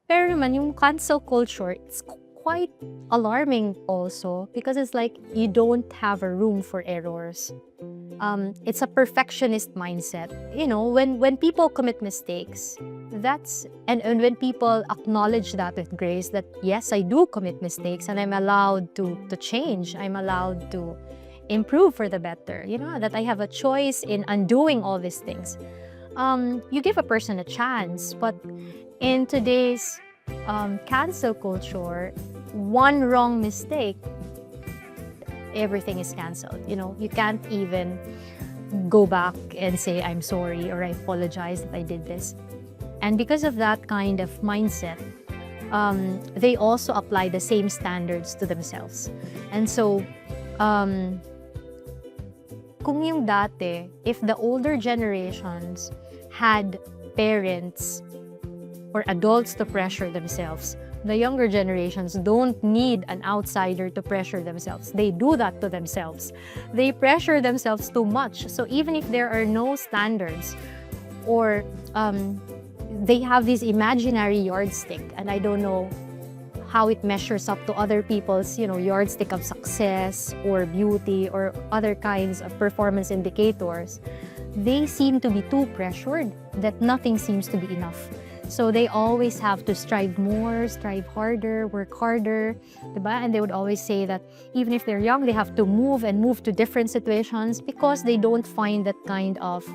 Pero naman, yung cancel culture, it's quite alarming also because it's like you don't have a room for errors. It's a perfectionist mindset. When people commit mistakes, and when people acknowledge that with grace, that yes, I do commit mistakes and I'm allowed to change, I'm allowed to improve for the better, that I have a choice in undoing all these things. You give a person a chance, but in today's cancel culture, one wrong mistake, everything is canceled. You can't even go back and say, I'm sorry, or I apologize that I did this. And because of that kind of mindset, they also apply the same standards to themselves. And so, kung yung dati, if the older generations had parents or adults to pressure themselves, the younger generations don't need an outsider to pressure themselves. They do that to themselves. They pressure themselves too much. So even if there are no standards, or they have this imaginary yardstick, and I don't know how it measures up to other people's, yardstick of success or beauty or other kinds of performance indicators, they seem to be too pressured that nothing seems to be enough. So they always have to strive more, strive harder, work harder, diba? And they would always say that even if they're young, they have to move to different situations because they don't find that kind of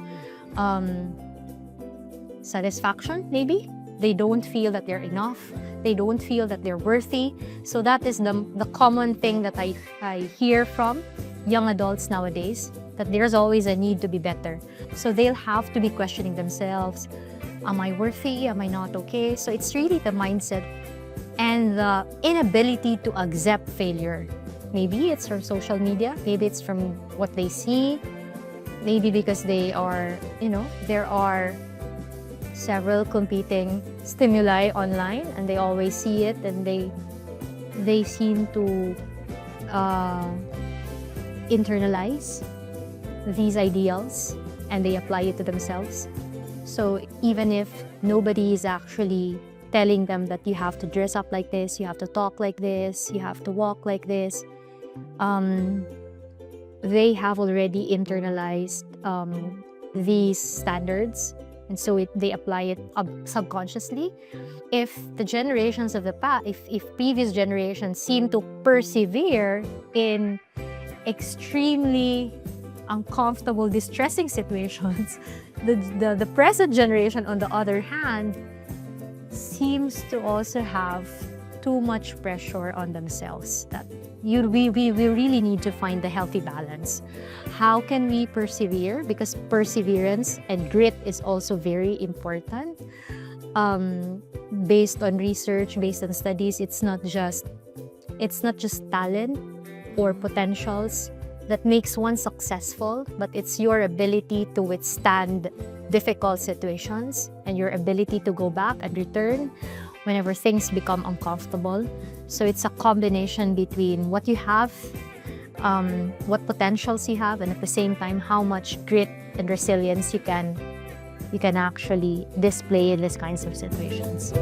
satisfaction, maybe. They don't feel that they're enough. They don't feel that they're worthy. So that is the common thing that I hear from young adults nowadays, that there's always a need to be better. So they'll have to be questioning themselves. Am I worthy? Am I not okay? So it's really the mindset and the inability to accept failure. Maybe it's from social media. Maybe it's from what they see. Maybe because there are several competing stimuli online and they always see it, and they seem to internalize these ideals and they apply it to themselves. So even if nobody is actually telling them that you have to dress up like this, you have to talk like this, you have to walk like this, they have already internalized these standards, and so they apply it subconsciously. If the generations of the past, if previous generations seem to persevere in extremely uncomfortable, distressing situations, the present generation, on the other hand, seems to also have too much pressure on themselves. That we really need to find the healthy balance. How can we persevere? Because perseverance and grit is also very important. Based on research, based on studies, it's not just talent or potentials that makes one successful, but it's your ability to withstand difficult situations and your ability to go back and return whenever things become uncomfortable. So it's a combination between what you have, what potentials you have, and at the same time, how much grit and resilience you can actually display in these kinds of situations.